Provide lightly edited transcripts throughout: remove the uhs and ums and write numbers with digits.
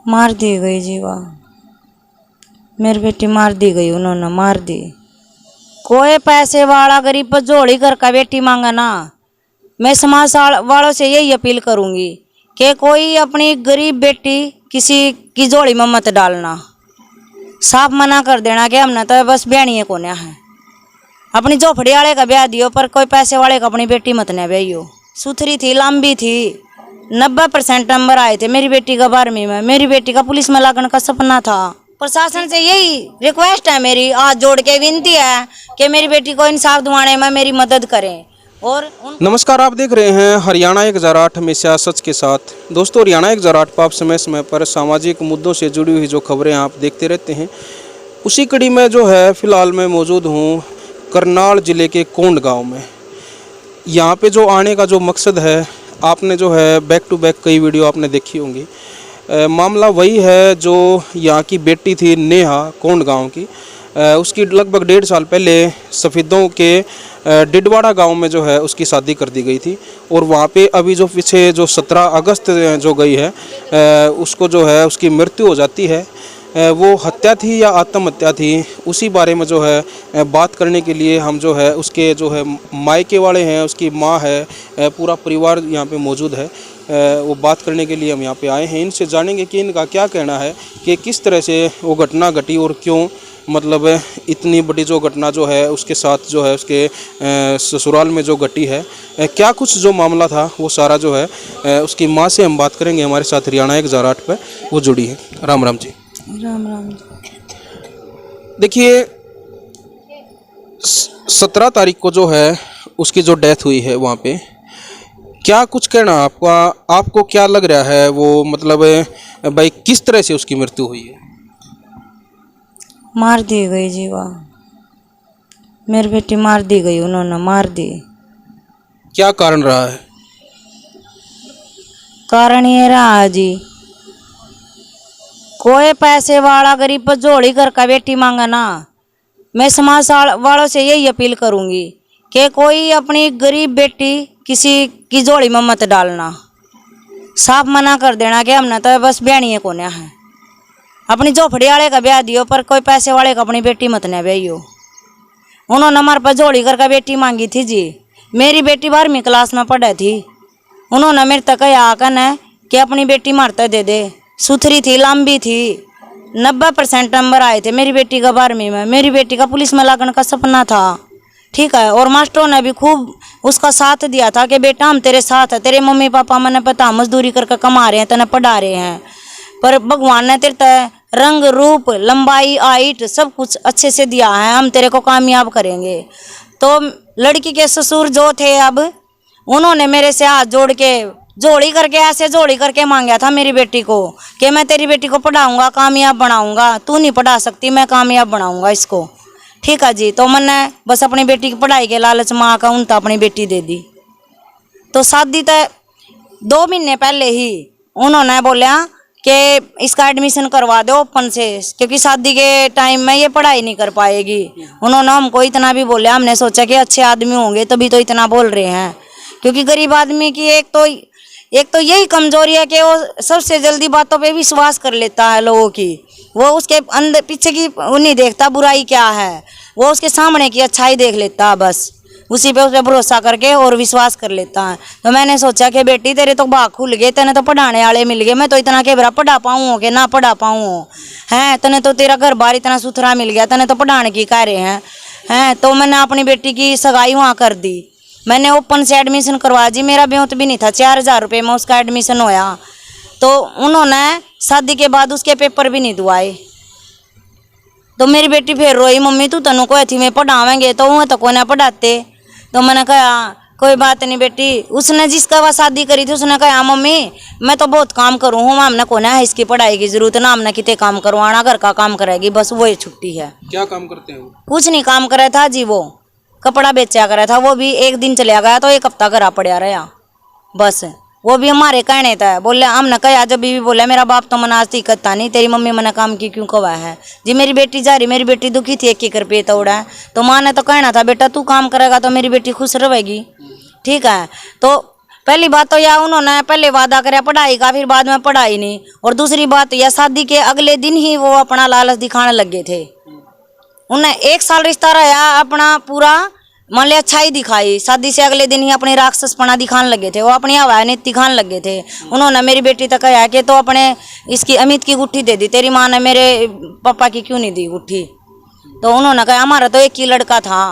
मार दी गई जी। वाह, मेरी बेटी मार दी गई, उन्होंने मार दी। कोई पैसे वाला गरीब पर झोली कर का बेटी मांगा ना, मैं समाज वालों से यही अपील करूंगी कि कोई अपनी गरीब बेटी किसी की झोली में मत डालना। साफ मना कर देना कि हमने तो बस ब्याह कोन्या है। अपनी झोपड़ी वाले का ब्याह दियो, पर कोई पैसे वाले का अपनी बेटी मत न ब्याहियो। सुथरी थी, लंबी थी, 90% नंबर आए थे मेरी बेटी का 12वीं में। मेरी बेटी का पुलिस में लगने का सपना था। प्रशासन से यही रिक्वेस्ट है मेरी, हाथ जोड़ के विनती है कि मेरी बेटी को इंसाफ दिलाने में मेरी मदद करें। और नमस्कार, आप देख रहे हैं हरियाणा 1008 हमेशा सच के साथ। दोस्तों, हरियाणा 1008 पर आप समय समय पर सामाजिक मुद्दों से जुड़ी हुई जो खबरें आप देखते रहते हैं, उसी कड़ी में जो है फिलहाल मैं मौजूद हूँ करनाल ज़िले के कोंड गांव में। यहाँ पे जो आने का जो मकसद है, आपने जो है बैक टू बैक कई वीडियो आपने देखी होंगी। मामला वही है जो यहाँ की बेटी थी नेहा, कोंड गांव की। उसकी लगभग 1.5 साल पहले सफ़ेदों के डिडवाड़ा गांव में जो है उसकी शादी कर दी गई थी। और वहाँ पे अभी जो पीछे जो 17 अगस्त जो गई है, उसको जो है उसकी मृत्यु हो जाती है। वो हत्या थी या आत्महत्या थी, उसी बारे में जो है बात करने के लिए हम जो है उसके जो है मायके वाले हैं, उसकी माँ है, पूरा परिवार यहाँ पे मौजूद है। वो बात करने के लिए हम यहाँ पे आए हैं। इनसे जानेंगे कि इनका क्या कहना है कि किस तरह से वो घटना घटी और क्यों, मतलब इतनी बड़ी जो घटना जो है उसके साथ जो है उसके ससुराल में जो घटी है, क्या कुछ जो मामला था वो सारा जो है उसकी माँ से हम बात करेंगे। हमारे साथ हरियाणा 1008 पर वो जुड़ी है। राम राम जी। राम राम। देखिए, 17 तारीख को जो है उसकी जो डेथ हुई है वहाँ पे, क्या कुछ कहना आपका, आपको क्या लग रहा है वो, मतलब भाई किस तरह से उसकी मृत्यु हुई है? मार दी गई जी। वाह, मेरी बेटी मार दी गई, उन्होंने मार दी। क्या कारण रहा है? कारण ये रहा जी, कोई पैसे वाला गरीब पर झोली कर का बेटी मांगा ना, मैं समाज वालों से यही अपील करूंगी कि कोई अपनी गरीब बेटी किसी की झोली में मत डालना। साफ मना कर देना कि हमने तो बस ब्याह कोन्या है। अपनी झोपड़ी वाले का ब्याह दियो, पर कोई पैसे वाले का अपनी बेटी मत न ब्याहियो। उन्होंने हमारे पास झोली कर का बेटी मांगी थी जी। मेरी बेटी 12वीं क्लास में पढ़ी थी। उन्होंने मेरे तक आकर है कि अपनी बेटी मारता दे दे। सुथरी थी, लंबी थी, 90% नंबर आए थे मेरी बेटी का 12वीं में। मेरी बेटी का पुलिस में लगने का सपना था, ठीक है। और मास्टरों ने भी खूब उसका साथ दिया था कि बेटा हम तेरे साथ है, तेरे मम्मी पापा मैंने पता मजदूरी करके कमा रहे हैं, तेने पढ़ा रहे हैं, पर भगवान ने तेरे रंग रूप लंबाई हाइट सब कुछ अच्छे से दिया है, हम तेरे को कामयाब करेंगे। तो लड़की के ससुर जो थे, अब उन्होंने मेरे से हाथ जोड़ के जोड़ी करके ऐसे जोड़ी करके मांगा था मेरी बेटी को कि मैं तेरी बेटी को पढ़ाऊंगा, कामयाब बनाऊंगा, तू नहीं पढ़ा सकती, मैं कामयाब बनाऊंगा इसको, ठीक है जी। तो मैंने बस अपनी बेटी की पढ़ाई के लालच माँ का उनता अपनी बेटी दे दी। तो शादी तो 2 महीने पहले ही उन्होंने बोला कि इसका एडमिशन करवा दो ओपन से, क्योंकि शादी के टाइम में ये पढ़ाई नहीं कर पाएगी। उन्होंने हमको इतना भी बोला, हमने सोचा कि अच्छे आदमी होंगे तभी तो इतना बोल रहे हैं, क्योंकि गरीब आदमी की एक तो यही कमजोरी है कि वो सबसे जल्दी बातों पे विश्वास कर लेता है लोगों की। वो उसके अंदर पीछे की नहीं देखता बुराई क्या है, वो उसके सामने की अच्छाई देख लेता है, बस उसी पे उस पर भरोसा करके और विश्वास कर लेता है। तो मैंने सोचा कि बेटी तेरे तो बाग खुल गए, तेने तो पढ़ाने वाले मिल गए, मैं तो इतना के बरा पढ़ा पाऊँ कि ना पढ़ा पाऊँ हैं, तने तो तेरा घर बार इतना सुथरा मिल गया, तने तो पढ़ाने की कह रहे हैं। तो मैंने अपनी बेटी की सगाई वहाँ कर दी। मैंने ओपन से एडमिशन करवाया जी, मेरा ब्योत भी नहीं था, 4000 रुपये में उसका एडमिशन होया। तो उन्होंने शादी के बाद उसके पेपर भी नहीं दुआए। तो मेरी बेटी फिर रोई, मम्मी तू तनु को थी मैं पढ़ावेंगे, तो वह तो को ना पढ़ाते। तो मैंने कहा कोई बात नहीं बेटी। उसने जिसका वह शादी करी थी उसने कहा मम्मी मैं तो बहुत काम करूँ हूँ, हमने को ना इसकी पढ़ाई की जरूरत ना, हमने कितने काम करवाना, घर का काम करेगी बस वही छुट्टी है। क्या काम करते हैं वो? कुछ नहीं काम करा था जी, वो कपड़ा बेचा करा था, वो भी एक दिन चला गया तो 1 हफ्ता घर पड़ा रहा बस। वो भी हमारे कहने था, बोले हमने कहा जब भी बोला मेरा बाप तो मना करता नहीं, तेरी मम्मी मना काम की क्यों कवा है जी। मेरी बेटी जा रही, मेरी बेटी दुखी थी, 1 रुपये तोड़ा है, तो माँ ने तो कहना था बेटा तू काम करेगा तो मेरी बेटी खुश रहेगी, ठीक है। तो पहली बात तो यह उन्होंने पहले वादा कराया पढ़ाई का, फिर बाद में पढ़ाई नहीं। और दूसरी बात यह शादी के अगले दिन ही वो अपना लालच दिखाने लगे थे। उन्हें 1 साल रिश्ता रहा, अपना पूरा मान लिया अच्छाई दिखाई, शादी से अगले दिन ही अपनी राक्षसपना दिखाने लगे थे, वो अपनी हवानियत दिखाने लगे थे। उन्होंने मेरी बेटी तक कहा कि तो अपने इसकी अमित की गुट्ठी दे दी, तेरी माँ ने मेरे पापा की क्यों नहीं दी गुट्ठी। तो उन्होंने कहा हमारा तो एक ही लड़का था,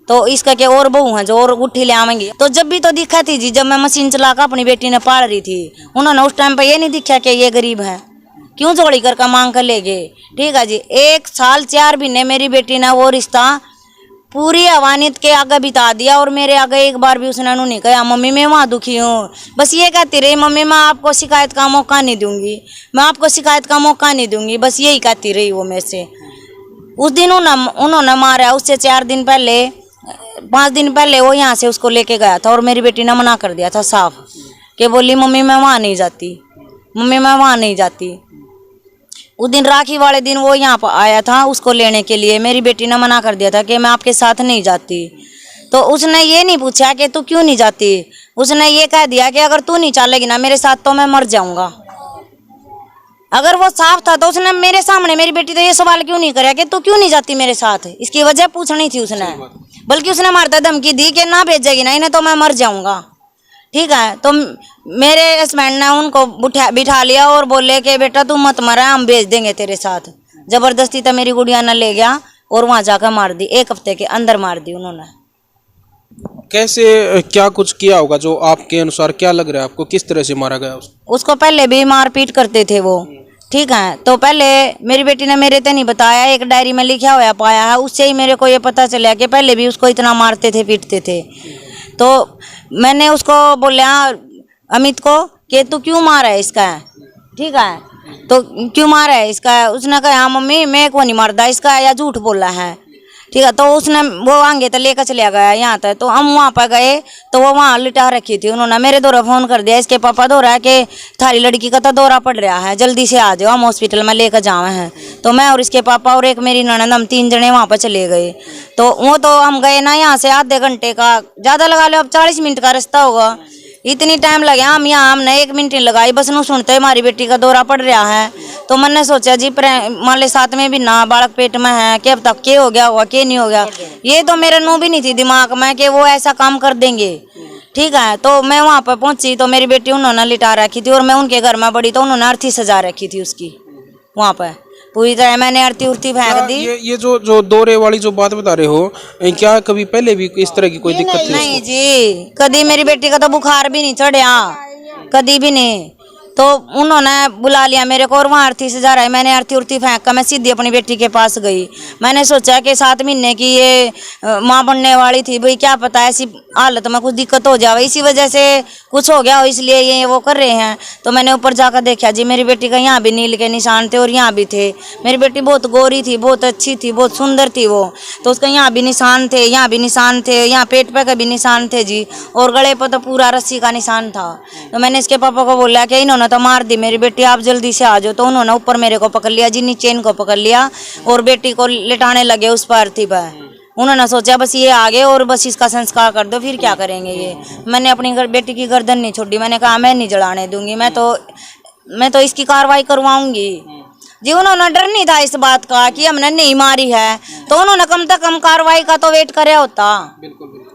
तो इसका क्या और बहू है जो और गुट्ठी ले आवेंगी। तो जब भी तो दिखा थी जी, जब मैं मशीन चला कर अपनी बेटी ने पाल रही थी, उन्होंने उस टाइम पर ये नहीं दिखा कि ये गरीब है, क्यों जोड़ी कर मांग कर ले गए। ठीक है जी, 1 साल 4 महीने मेरी बेटी ने वो रिश्ता पूरी अवानियत के आगे बिता दिया। और मेरे आगे एक बार भी उसने नहीं कहा मम्मी मैं वहाँ दुखी हूँ, बस ये कहती रही मम्मी मैं आपको शिकायत का मौका नहीं दूंगी, मैं आपको शिकायत का मौका नहीं दूंगी, बस यही कहती रही वो मेरे से। उस दिन उन्होंने मारा, उससे 4 दिन पहले 5 दिन पहले वो यहाँ से उसको लेके गया था और मेरी बेटी ने मना कर दिया था साफ कि बोली मम्मी मैं वहाँ नहीं जाती, मम्मी मैं वहाँ नहीं जाती। उस दिन राखी वाले दिन वो यहाँ पर आया था उसको लेने के लिए, मेरी बेटी ने मना कर दिया था कि मैं आपके साथ नहीं जाती। तो उसने ये नहीं पूछा कि तू क्यों नहीं जाती, उसने ये कह दिया कि अगर तू नहीं चलेगी ना मेरे साथ तो मैं मर जाऊंगा। अगर वो साफ था तो उसने मेरे सामने मेरी बेटी तो ये सवाल क्यों नहीं कराया कि तू क्यों नहीं जाती मेरे साथ, इसकी वजह पूछनी थी उसने। बल्कि उसने मारता धमकी दी कि ना भेजेगी ना इन्हें तो मैं मर जाऊंगा। ठीक है, तो मेरे हस्बैंड ने उनको बिठा लिया और बोले कि बेटा तू मत मरा, हम भेज देंगे तेरे साथ। जबरदस्ती तो मेरी गुड़िया ने ले गया और वहां जाकर मार दी, 1 हफ्ते के अंदर मार दी उन्होंने। कैसे क्या कुछ किया होगा जो आपके अनुसार क्या लग रहा है आपको, किस तरह से मारा गया उसको पहले भी मारपीट करते थे वो। ठीक है, तो पहले मेरी बेटी ने मेरे तो नहीं बताया, एक डायरी में लिखा हुआ पाया है, उससे ही मेरे को ये पता चला कि पहले भी उसको इतना मारते थे पीटते थे। तो मैंने उसको बोला अमित को कि तू क्यों मारा है इसका। ठीक है, तो क्यों मारा है इसका, उसने कहा हाँ मम्मी मैं को नहीं मारता इसका, या झूठ बोला है। ठीक है, तो उसने वो आगे तो लेकर चला गया यहाँ तक। तो हम वहाँ पर गए तो वो वहाँ लिटा रखी थी, उन्होंने मेरे द्वारा फ़ोन कर दिया इसके पापा द्वारा कि थारी लड़की का तो दौरा पड़ रहा है, जल्दी से आ जाओ हम हॉस्पिटल में लेकर जाए हैं। तो मैं और इसके पापा और एक मेरी ननद हम 3 जने वहाँ पर चले गए। तो वो तो हम गए ना यहाँ से आधे घंटे का ज़्यादा लगा लो, अब 40 मिनट का रास्ता होगा, इतनी टाइम लगे हम यहाँ, हमने 1 मिनट नहीं लगाई, बस नू सुनते हमारी बेटी का दौरा पड़ रहा है। तो मैंने सोचा जी मान ले साथ में भी ना बालक पेट में है कि अब तक क्या हो गया होगा क्या नहीं हो गया, ये तो मेरे नू भी नहीं थी दिमाग में कि वो ऐसा काम कर देंगे। ठीक है, तो मैं वहाँ पर पहुँची तो मेरी बेटी उन्होंने लिटा रखी थी और मैं उनके घर में बड़ी, तो उन्होंने अर्थी सजा रखी थी उसकी वहाँ पर पूरी तरह, मैंने अर्थी उर्थी फेंक दी। ये जो दौरे वाली जो बात बता रहे हो, क्या कभी पहले भी इस तरह की कोई दिक्कत थी? नहीं जी, कभी मेरी बेटी का तो बुखार भी नहीं चढ़ा, कभी भी नहीं। तो उन्होंने बुला लिया मेरे को और वहाँ अर्थी से जा रहा है, मैंने अर्थी उर्थी फेंक कर मैं सीधी अपनी बेटी के पास गई। मैंने सोचा कि 7 महीने की ये माँ बनने वाली थी, भाई क्या पता ऐसी हालत में कुछ दिक्कत हो जाए, इसी वजह से कुछ हो गया हो इसलिए ये वो कर रहे हैं। तो मैंने ऊपर जाकर देखा जी मेरी बेटी का यहाँ भी नील के निशान थे और यहाँ भी थे। मेरी बेटी बहुत गोरी थी, बहुत अच्छी थी, बहुत सुंदर थी वो, तो उसका यहाँ भी निशान थे, यहाँ भी निशान थे, यहाँ पेट पे का भी निशान थे जी, और गले पर तो पूरा रस्सी का निशान था। तो मैंने इसके पापा को बोला कि इन्होंने तो मार दी मेरी बेटी, आप जल्दी से आ जाओ। तो उन्होंने ऊपर मेरे को पकड़ लिया जी, नीचे इनको पकड़ लिया और बेटी को लिटाने लगे उस पर अर्थी पर। उन्होंने सोचा बस ये आ गए और बस इसका संस्कार कर दो, फिर क्या करेंगे ये। मैंने अपनी बेटी की गर्दन नहीं छोड़ी, मैंने कहा मैं नहीं जलाने दूंगी, मैं तो इसकी कार्रवाई करवाऊंगी जी। उन्होंने डर नहीं था इस बात का कि हमने नहीं मारी है, तो उन्होंने कम से कम कार्रवाई का तो वेट कराया होता।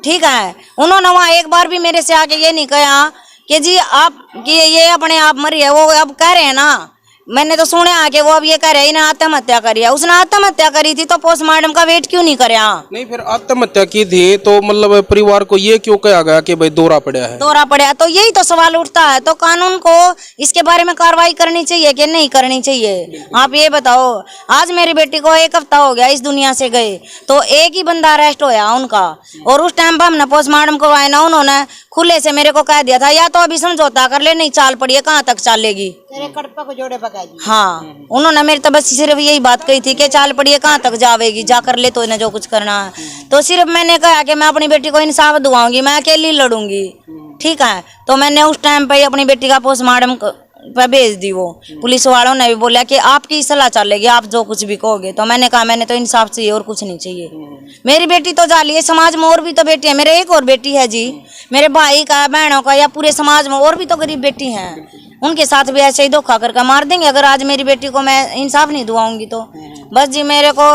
ठीक है, उन्होंने वहाँ एक बार भी मेरे से आके ये नहीं कहा कि जी आप कि ये अपने आप मरी है। वो अब कह रहे हैं ना, मैंने तो सुने आके वो अब ये कह रहे हैं इन्हें आत्महत्या करी है। उसने आत्महत्या करी थी तो पोस्टमार्टम का वेट क्यों नहीं कराया? नहीं, फिर आत्महत्या की थी तो मतलब परिवार को ये क्यों कहा गया कि भाई दौरा पड़ा है? दौरा पड़ा, तो यही तो सवाल उठता है। तो कानून को इसके बारे में कार्रवाई करनी चाहिए कि नहीं करनी चाहिए, आप ये बताओ। आज मेरी बेटी को 1 हफ्ता हो गया इस दुनिया से गए, तो एक ही बंदा अरेस्ट होया उनका, और उस टाइम पर हमने पोस्टमार्टम करवाया ना, उन्होंने खुले से मेरे को कह दिया था या तो अभी समझौता कर ले, नहीं चाल पड़ी है, कहाँ तक चालेगी तेरे कड़पा को जोड़े पकाएगी। हाँ, उन्होंने मेरे तो बस सिर्फ यही बात कही थी कि चाल पड़ी है, कहाँ तक जावेगी, जा कर ले तो इन्हें जो कुछ करना है। तो सिर्फ मैंने कहा कि मैं अपनी बेटी को इंसाफ दिलाऊंगी, मैं अकेली लड़ूंगी। ठीक है, तो मैंने उस टाइम पे अपनी बेटी का पोस्टमार्टम पे भेज दी वो। पुलिस वालों ने भी बोला कि आपकी सलाह चलेगी, आप जो कुछ भी कहोगे। तो मैंने कहा मैंने तो इंसाफ चाहिए और कुछ नहीं चाहिए। मेरी बेटी तो जाली है, समाज में और भी तो बेटी है, मेरे एक और बेटी है जी, मेरे भाई का, बहनों का, या पूरे समाज में और भी तो गरीब बेटी हैं, उनके साथ भी ऐसे ही धोखा करके मार देंगे अगर आज मेरी बेटी को मैं इंसाफ नहीं दुआऊंगी तो। बस जी मेरे को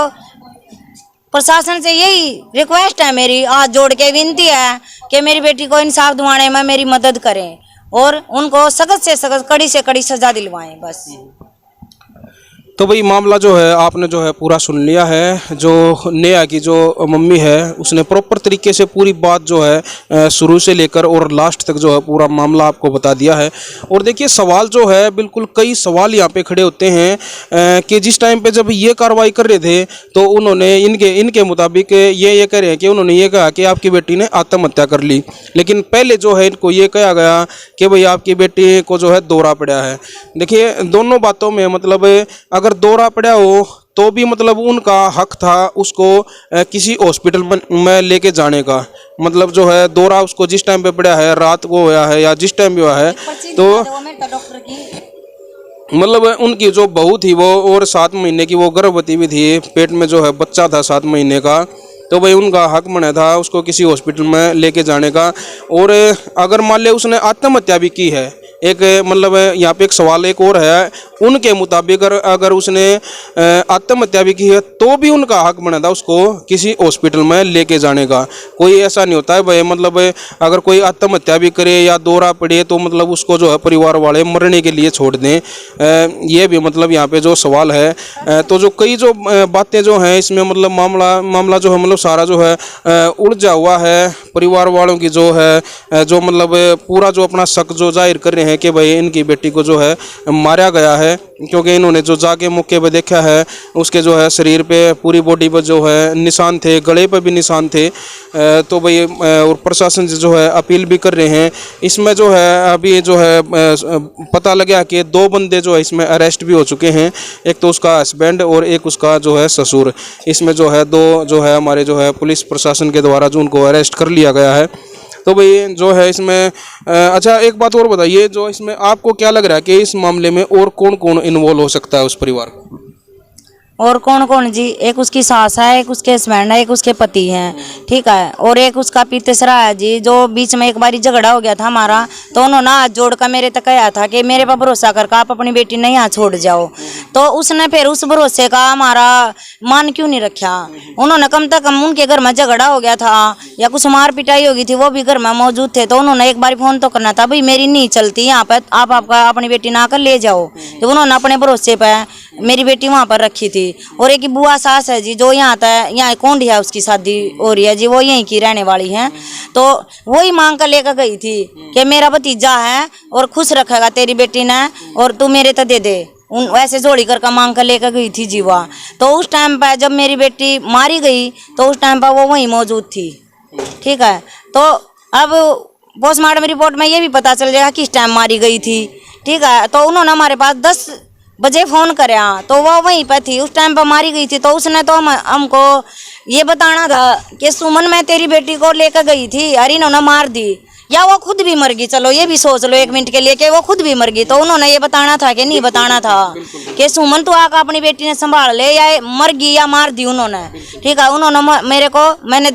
प्रशासन से यही रिक्वेस्ट है, मेरी हाथ जोड़ के विनती है कि मेरी बेटी को इंसाफ दिलाने में मेरी मदद करें और उनको सख्त से सख्त, कड़ी से कड़ी सजा दिलवाएं बस। तो भाई मामला जो है आपने जो है पूरा सुन लिया है। जो नेहा की जो मम्मी है उसने प्रॉपर तरीके से पूरी बात जो है शुरू से लेकर और लास्ट तक जो है पूरा मामला आपको बता दिया है। और देखिए सवाल जो है बिल्कुल कई सवाल यहाँ पे खड़े होते हैं कि जिस टाइम पे जब ये कार्रवाई कर रहे थे तो उन्होंने इनके मुताबिक ये कह रहे हैं कि उन्होंने ये कहा कि आपकी बेटी ने आत्महत्या कर ली, लेकिन पहले जो है इनको ये कहा गया कि भाई आपकी बेटी को जो है दौरा पड़ा है। देखिए दोनों बातों में मतलब अगर दौरा पड़ा हो तो भी मतलब उनका हक था उसको किसी हॉस्पिटल में लेके जाने का। मतलब जो है दौरा उसको जिस टाइम पे पड़ा है, रात को हुआ है या जिस टाइम भी हुआ है, तो मतलब उनकी जो बहू थी वो और 7 महीने की वो गर्भवती भी थी, पेट में जो है बच्चा था 7 महीने का, तो भाई उनका हक बना था उसको किसी हॉस्पिटल में लेके जाने का। और अगर मान ले उसने आत्महत्या भी की है, एक मतलब यहाँ पे एक सवाल एक और है, उनके मुताबिक अगर उसने आत्महत्या भी की है तो भी उनका हक बना था उसको किसी हॉस्पिटल में लेके जाने का। कोई ऐसा नहीं होता है भाई मतलब अगर कोई आत्महत्या भी करे या दौरा पड़े तो मतलब उसको जो है परिवार वाले मरने के लिए छोड़ दें। ये भी मतलब यहाँ पे जो सवाल है। तो जो कई जो बातें जो हैं इसमें मतलब मामला जो है मतलब सारा जो है उलझा हुआ है। परिवार वालों की जो है जो मतलब पूरा जो अपना शक जो जाहिर कर रहे हैं कि भाई इनकी बेटी को जो है मारा गया है, क्योंकि इन्होंने जो जाके मौके पे देखा है उसके जो है शरीर पे पूरी बॉडी पर जो है निशान थे, गले पे भी निशान थे। तो भाई और प्रशासन से जो है अपील भी कर रहे हैं। इसमें जो है अभी जो है पता लगा कि 2 बंदे जो है इसमें अरेस्ट भी हो चुके हैं, एक तो उसका हस्बैंड और एक उसका जो है ससुर। इसमें जो है 2 जो है हमारे जो है पुलिस प्रशासन के द्वारा जो उनको अरेस्ट कर लिया गया है। तो भाई जो है इसमें अच्छा एक बात और बताइए, जो इसमें आपको क्या लग रहा है कि इस मामले में और कौन कौन इन्वॉल्व हो सकता है उस परिवार को? और कौन कौन जी, एक उसकी सास है, एक उसके हस्बैंड है, एक उसके पति हैं, ठीक है, और एक उसका तीसरा है जी, जो बीच में एक बारी झगड़ा हो गया था हमारा, तो उन्होंने हाथ जोड़ कर मेरे तक कहा था कि मेरे पर भरोसा करके आप अपनी बेटी नहीं यहाँ छोड़ जाओ। तो उसने फिर उस भरोसे का हमारा मान क्यों नहीं रखा। उन्होंने कम से कम उनके घर में झगड़ा हो गया था या कुछ मार पिटाई हो गई थी, वो भी घर में मौजूद थे, तो उन्होंने एक बार फोन तो करना था, भाई मेरी नहीं चलती यहाँ पर, आप आपका अपनी बेटी ना कर ले जाओ। तो उन्होंने अपने भरोसे पर मेरी बेटी वहाँ पर रखी थी। और एक बुआ सास है जी, जो यहाँ आता है, यहाँ कोंडी है, उसकी शादी हो रही है जी, वो यहीं की रहने वाली हैं। तो वही मांग कर लेकर गई थी कि मेरा भतीजा है और खुश रखेगा तेरी बेटी ने, और तू मेरे तो दे दे, उन वैसे जोड़ी कर मांग कर लेकर गई थी जीवा। तो उस टाइम पर जब मेरी बेटी मारी गई तो उस टाइम पर वो वहीं मौजूद थी, ठीक है। तो अब पोस्टमार्टम रिपोर्ट में ये भी पता चल जाएगा किस टाइम मारी गई थी, ठीक है। तो उन्होंने हमारे पास 10 बजे फ़ोन कराया तो वो वहीं पर थी, उस टाइम पर मारी गई थी। तो उसने तो हमको ये बताना था कि सुमन मैं तेरी बेटी को लेकर गई थी, अरे इन्होंने मार दी, या वो खुद भी मर गई। चलो ये भी सोच लो 1 मिनट के लिए कि वो खुद भी मर गई। तो उन्होंने ये बताना था कि नहीं बताना था कि सुमन तो आकर अपनी बेटी ने संभाल ले, या मर गई या मार दी उन्होंने, ठीक है। उन्होंने मेरे को, मैंने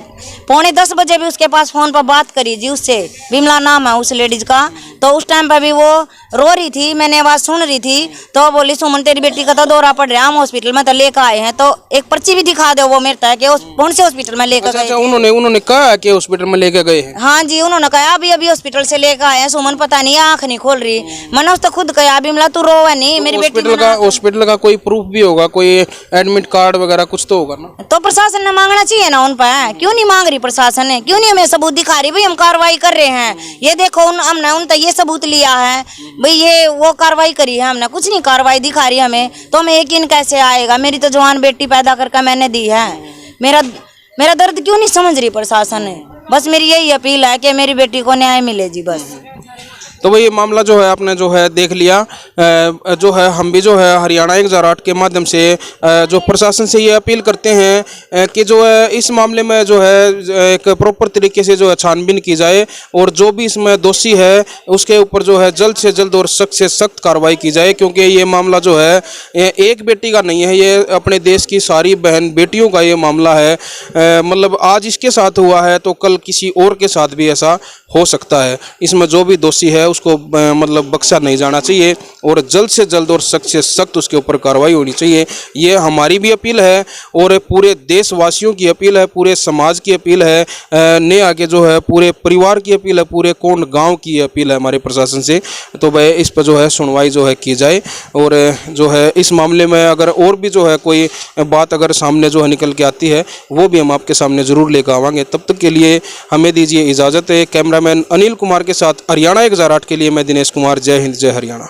9:45 बजे भी उसके पास फ़ोन पर बात करी जी उससे, बिमला नाम है उस लेडीज़ का। तो उस टाइम पर भी वो रो रही थी, मैंने आवाज़ सुन रही थी। तो वो बोली सुमन तेरी बेटी का तो दौरा पड़ रहा है, हम हॉस्पिटल में तो लेकर आए हैं। तो एक पर्ची भी दिखा दो, वो मेरे तक कि कौन से हॉस्पिटल में लेकर गए। उन्होंने कहा कि हॉस्पिटल में लेकर गए हैं? हाँ जी, उन्होंने कहा अभी हॉस्पिटल से लेकर आए हैं, सुमन पता नहीं आँख नहीं खोल रही। मैंने उसने खुद कहा बिमला तू रो नहीं, मेरी बेटी। हॉस्पिटल का कोई प्रूफ भी होगा, कोई एडमिट कार्ड वगैरह कुछ तो होगा ना? तो प्रशासन ने मांगना चाहिए ना उन पर, क्यों नहीं मांग रही प्रशासन ने, क्यों नहीं हमें सबूत दिखा रही, भाई हम कार्रवाई कर रहे हैं, ये देखो हमने उन तक ये सबूत लिया है, भाई ये वो कार्रवाई करी है, हमने कुछ नहीं कार्रवाई दिखा रही हमें। तो हमें यकीन कैसे आएगा, मेरी तो जवान बेटी पैदा करके मैंने दी है, मेरा दर्द क्यों नहीं समझ रही प्रशासन ने। बस मेरी यही अपील है कि मेरी बेटी को न्याय मिले जी, बस। तो भाई ये मामला जो है आपने जो है देख लिया। जो है हम भी जो है हरियाणा 1008 के माध्यम से जो प्रशासन से ये अपील करते हैं कि जो है इस मामले में जो है एक प्रॉपर तरीके से जो है छानबीन की जाए और जो भी इसमें दोषी है उसके ऊपर जो है जल्द से जल्द और सख्त से सख्त कार्रवाई की जाए, क्योंकि ये मामला जो है ये एक बेटी का नहीं है, ये अपने देश की सारी बहन बेटियों का ये मामला है। मतलब आज इसके साथ हुआ है तो कल किसी और के साथ भी ऐसा हो सकता है। इसमें जो भी दोषी है उसको मतलब बख्शा नहीं जाना चाहिए और जल्द से जल्द और सख्त से सख्त उसके ऊपर कार्रवाई होनी चाहिए। ये हमारी भी अपील है और पूरे देशवासियों की अपील है, पूरे समाज की अपील है, ने आगे जो है पूरे परिवार की अपील है, पूरे कोंड गांव की अपील है हमारे प्रशासन से। तो भाई इस पर जो है सुनवाई जो है की जाए और जो है इस मामले में अगर और भी जो है कोई बात अगर सामने जो है निकल के आती है वो भी हम आपके सामने ज़रूर लेकर आवांगे। तब तक के लिए हमें दीजिए इजाज़त है। कैमरामैन अनिल कुमार के साथ हरियाणा 1008 के लिए मैं दिनेश कुमार। जय हिंद, जय हरियाणा।